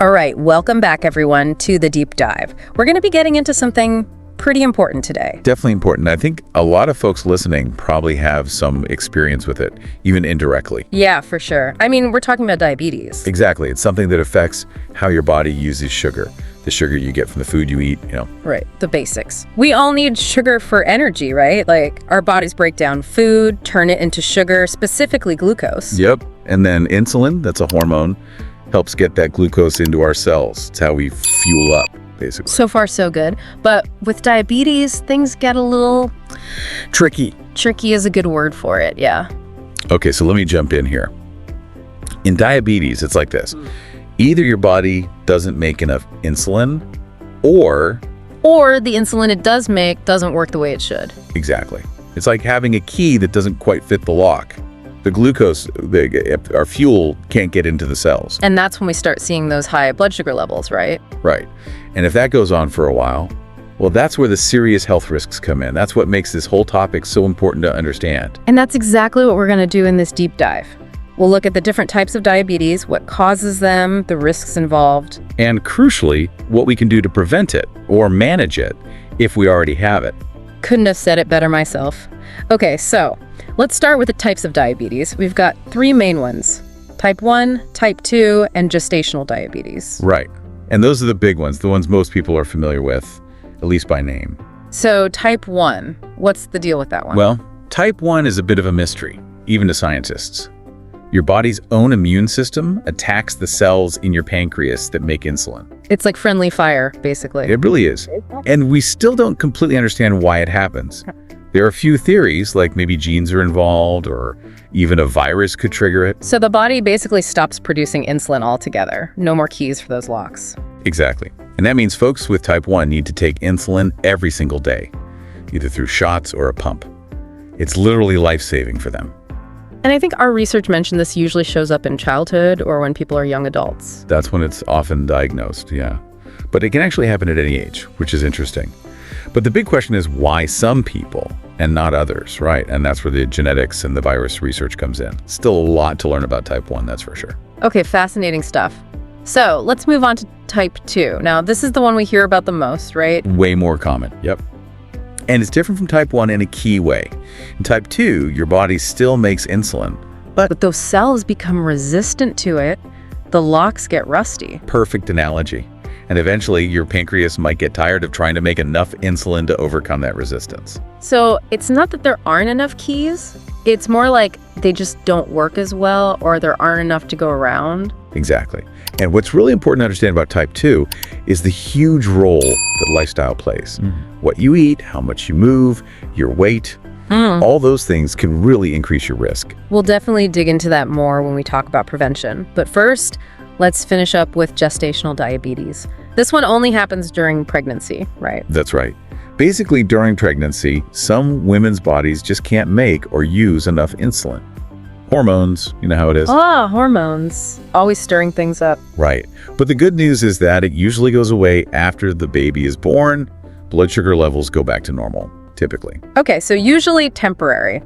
All right, welcome back, everyone, to the deep dive. We're going to be getting into something pretty important today. Definitely important. I think a lot of folks listening probably have some experience with it, even indirectly. Yeah, for sure. I mean, we're talking about diabetes. Exactly. It's something that affects how your body uses sugar, the sugar you get from the food you eat, Right, the basics. We all need sugar for energy, right? Like, our bodies break down food, turn it into sugar, specifically glucose. Yep. And then insulin, that's a hormone, helps get that glucose into our cells. It's how we fuel up, basically. So far, so good. But with diabetes, things get a little... Tricky. Tricky is a good word for it, yeah. Okay, so let me jump in here. In diabetes, it's like this. Either your body doesn't make enough insulin, or the insulin it does make doesn't work the way it should. Exactly. It's like having a key that doesn't quite fit the lock. The glucose, our fuel, can't get into the cells. And that's when we start seeing those high blood sugar levels, right? Right. And if that goes on for a while, well, that's where the serious health risks come in. That's what makes this whole topic so important to understand. And that's exactly what we're going to do in this deep dive. We'll look at the different types of diabetes, what causes them, the risks involved. And crucially, what we can do to prevent it or manage it if we already have it. Couldn't have said it better myself. Okay, so let's start with the types of diabetes. We've got three main ones: type 1, type 2, and gestational diabetes. Right. And those are the big ones, the ones most people are familiar with, at least by name. So type 1, what's the deal with that one? Well, type 1 is a bit of a mystery, even to scientists. Your body's own immune system attacks the cells in your pancreas that make insulin. It's like friendly fire, basically. It really is. And we still don't completely understand why it happens. There are a few theories, like maybe genes are involved or even a virus could trigger it. So the body basically stops producing insulin altogether. No more keys for those locks. Exactly. And that means folks with type 1 need to take insulin every single day, either through shots or a pump. It's literally life-saving for them. And I think our research mentioned this usually shows up in childhood or when people are young adults. That's when it's often diagnosed, yeah. But it can actually happen at any age, which is interesting. But the big question is why some people and not others, right? And that's where the genetics and the virus research comes in. Still a lot to learn about type 1, that's for sure. Okay, fascinating stuff. So let's move on to type 2. Now, this is the one we hear about the most, right? Way more common, yep. And it's different from type 1 in a key way. In type 2, your body still makes insulin, but those cells become resistant to it. The locks get rusty. Perfect analogy. And eventually, your pancreas might get tired of trying to make enough insulin to overcome that resistance. So it's not that there aren't enough keys. It's more like they just don't work as well, or there aren't enough to go around. Exactly. And what's really important to understand about type 2 is the huge role that lifestyle plays. What you eat, how much you move, your weight, all those things can really increase your risk. We'll definitely dig into that more when we talk about prevention. But first, let's finish up with gestational diabetes. This one only happens during pregnancy, right? That's right. Basically, during pregnancy, some women's bodies just can't make or use enough insulin. Hormones, you know how it is. Ah, hormones. Always stirring things up. Right. But the good news is that it usually goes away after the baby is born. Blood sugar levels go back to normal, typically. Okay, so usually temporary.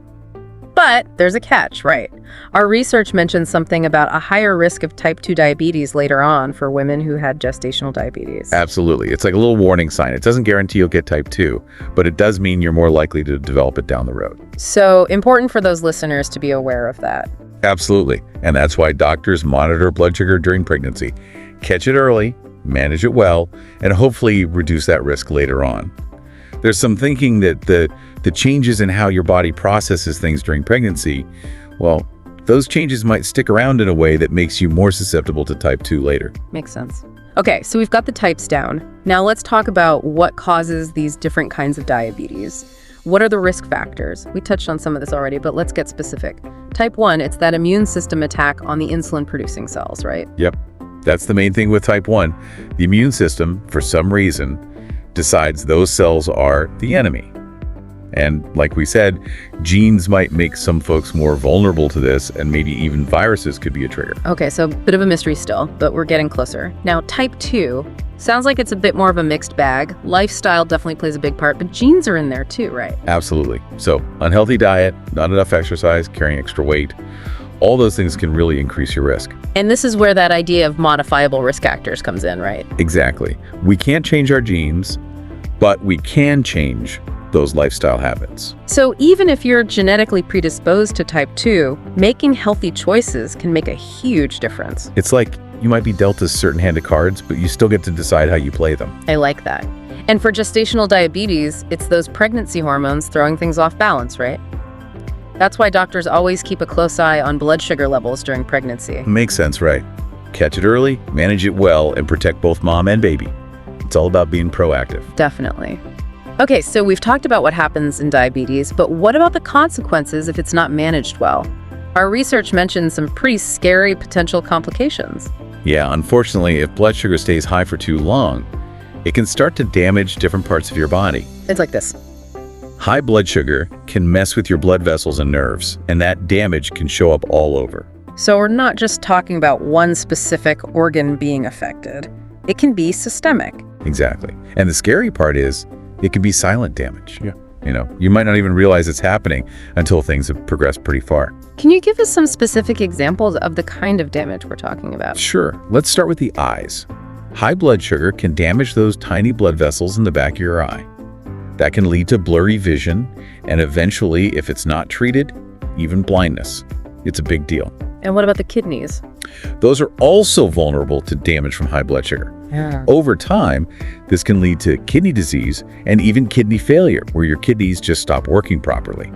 But there's a catch, right? Our research mentions something about a higher risk of type 2 diabetes later on for women who had gestational diabetes. Absolutely. It's like a little warning sign. It doesn't guarantee you'll get type 2, but it does mean you're more likely to develop it down the road. So important for those listeners to be aware of that. Absolutely. And that's why doctors monitor blood sugar during pregnancy. Catch it early, manage it well, and hopefully reduce that risk later on. There's some thinking that the changes in how your body processes things during pregnancy, well, those changes might stick around in a way that makes you more susceptible to type 2 later. Makes sense. Okay, so we've got the types down. Now let's talk about what causes these different kinds of diabetes. What are the risk factors? We touched on some of this already, but let's get specific. Type 1, it's that immune system attack on the insulin-producing cells, right? Yep. That's the main thing with type 1. The immune system, for some reason, decides those cells are the enemy. And like we said, genes might make some folks more vulnerable to this, and maybe even viruses could be a trigger. Okay, so a bit of a mystery still, but we're getting closer. Now, type 2 sounds like it's a bit more of a mixed bag. Lifestyle definitely plays a big part, but genes are in there too, right? Absolutely. So unhealthy diet, not enough exercise, carrying extra weight, All those things can really increase your risk. And this is where that idea of modifiable risk factors comes in, right? Exactly. We can't change our genes, but we can change those lifestyle habits. So even if you're genetically predisposed to type 2, making healthy choices can make a huge difference. It's like you might be dealt a certain hand of cards, but you still get to decide how you play them. I like that. And for gestational diabetes, it's those pregnancy hormones throwing things off balance, right? That's why doctors always keep a close eye on blood sugar levels during pregnancy. Makes sense, right? Catch it early, manage it well, and protect both mom and baby. It's all about being proactive. Definitely. Okay, so we've talked about what happens in diabetes, but what about the consequences if it's not managed well? Our research mentions some pretty scary potential complications. Yeah, unfortunately, if blood sugar stays high for too long, it can start to damage different parts of your body. It's like this. High blood sugar can mess with your blood vessels and nerves, and that damage can show up all over. So we're not just talking about one specific organ being affected. It can be systemic. Exactly. And the scary part is, it can be silent damage. Yeah. You might not even realize it's happening until things have progressed pretty far. Can you give us some specific examples of the kind of damage we're talking about? Sure. Let's start with the eyes. High blood sugar can damage those tiny blood vessels in the back of your eye. That can lead to blurry vision and eventually, if it's not treated, even blindness. It's a big deal. And what about the kidneys? Those are also vulnerable to damage from high blood sugar. Yeah. Over time, this can lead to kidney disease and even kidney failure, where your kidneys just stop working properly.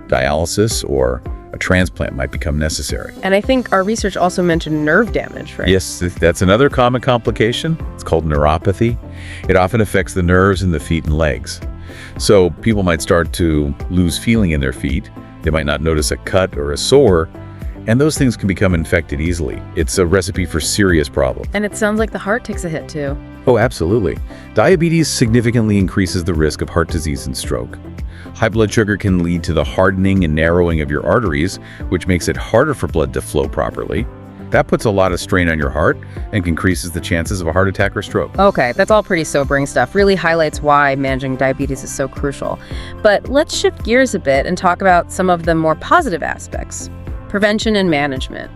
Dialysis or a transplant might become necessary. And I think our research also mentioned nerve damage, right? Yes, that's another common complication. It's called neuropathy. It often affects the nerves in the feet and legs. So people might start to lose feeling in their feet. They might not notice a cut or a sore, and those things can become infected easily. It's a recipe for serious problems. And it sounds like the heart takes a hit too. Oh, absolutely. Diabetes significantly increases the risk of heart disease and stroke. High blood sugar can lead to the hardening and narrowing of your arteries, which makes it harder for blood to flow properly. That puts a lot of strain on your heart and increases the chances of a heart attack or stroke. Okay, that's all pretty sobering stuff. Really highlights why managing diabetes is so crucial. But let's shift gears a bit and talk about some of the more positive aspects. Prevention and management.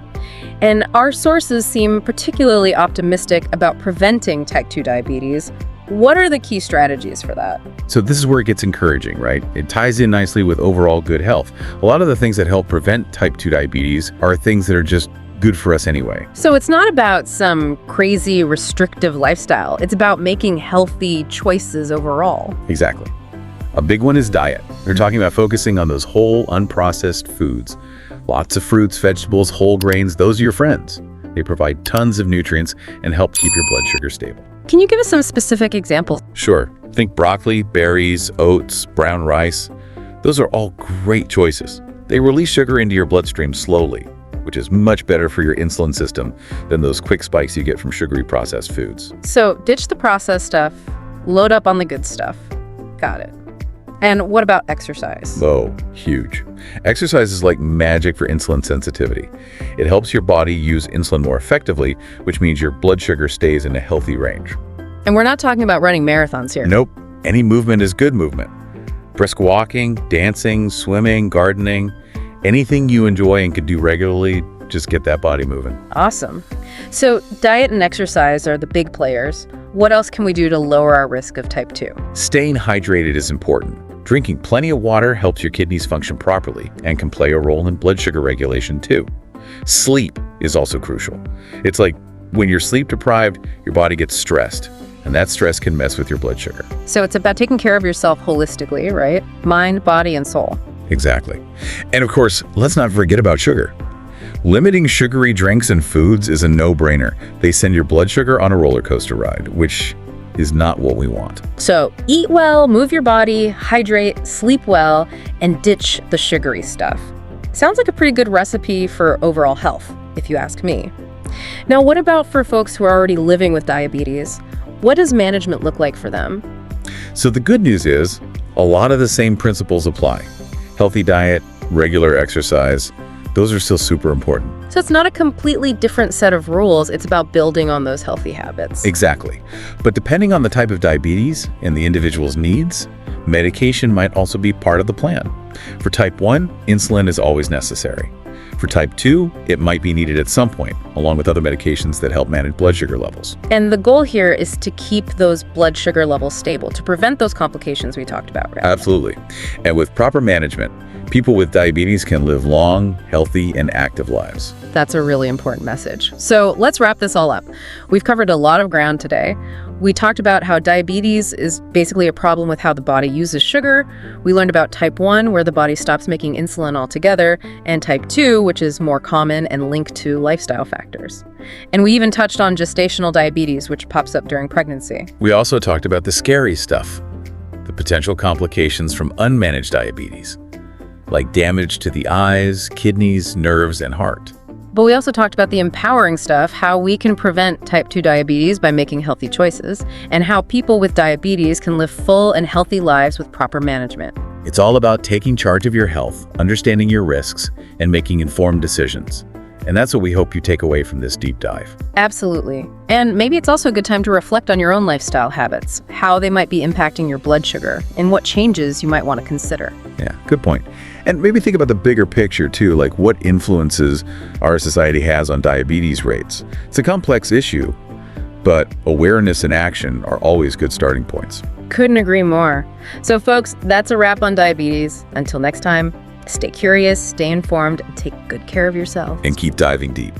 And our sources seem particularly optimistic about preventing type 2 diabetes. What are the key strategies for that? So this is where it gets encouraging, right? It ties in nicely with overall good health. A lot of the things that help prevent type 2 diabetes are things that are just good for us anyway. So it's not about some crazy restrictive lifestyle. It's about making healthy choices overall. Exactly. A big one is diet. We're talking about focusing on those whole, unprocessed foods. Lots of fruits, vegetables, whole grains, those are your friends. They provide tons of nutrients and help keep your blood sugar stable. Can you give us some specific examples? Sure. Think broccoli, berries, oats, brown rice. Those are all great choices. They release sugar into your bloodstream slowly, which is much better for your insulin system than those quick spikes you get from sugary processed foods. So ditch the processed stuff, load up on the good stuff. Got it. And what about exercise? Oh, huge. Exercise is like magic for insulin sensitivity. It helps your body use insulin more effectively, which means your blood sugar stays in a healthy range. And we're not talking about running marathons here. Nope. Any movement is good movement. Brisk walking, dancing, swimming, gardening, anything you enjoy and can do regularly, just get that body moving. Awesome. So diet and exercise are the big players. What else can we do to lower our risk of type 2? Staying hydrated is important. Drinking plenty of water helps your kidneys function properly and can play a role in blood sugar regulation too. Sleep is also crucial. It's like when you're sleep deprived, your body gets stressed, and that stress can mess with your blood sugar. So it's about taking care of yourself holistically, right? Mind, body, and soul. Exactly. And of course, let's not forget about sugar. Limiting sugary drinks and foods is a no-brainer. They send your blood sugar on a roller coaster ride, which is not what we want. So eat well, move your body, hydrate, sleep well, and ditch the sugary stuff. Sounds like a pretty good recipe for overall health, if you ask me. Now, what about for folks who are already living with diabetes? What does management look like for them? So the good news is, a lot of the same principles apply. Healthy diet, regular exercise, those are still super important. So it's not a completely different set of rules. It's about building on those healthy habits. Exactly. But depending on the type of diabetes and the individual's needs, medication might also be part of the plan. For type 1, insulin is always necessary. For type 2, it might be needed at some point, along with other medications that help manage blood sugar levels. And the goal here is to keep those blood sugar levels stable, to prevent those complications we talked about, right? Absolutely. And with proper management, people with diabetes can live long, healthy, and active lives. That's a really important message. So let's wrap this all up. We've covered a lot of ground today. We talked about how diabetes is basically a problem with how the body uses sugar. We learned about type 1, where the body stops making insulin altogether, and type 2, which is more common and linked to lifestyle factors. And we even touched on gestational diabetes, which pops up during pregnancy. We also talked about the scary stuff, the potential complications from unmanaged diabetes, like damage to the eyes, kidneys, nerves, and heart. But we also talked about the empowering stuff, how we can prevent type 2 diabetes by making healthy choices, and how people with diabetes can live full and healthy lives with proper management. It's all about taking charge of your health, understanding your risks, and making informed decisions. And that's what we hope you take away from this deep dive. Absolutely. And maybe it's also a good time to reflect on your own lifestyle habits, how they might be impacting your blood sugar, and what changes you might want to consider. Yeah, good point. And maybe think about the bigger picture too, like what influences our society has on diabetes rates. It's a complex issue, but awareness and action are always good starting points. Couldn't agree more. So folks, that's a wrap on diabetes. Until next time, stay curious, stay informed, and take good care of yourself. And keep diving deep.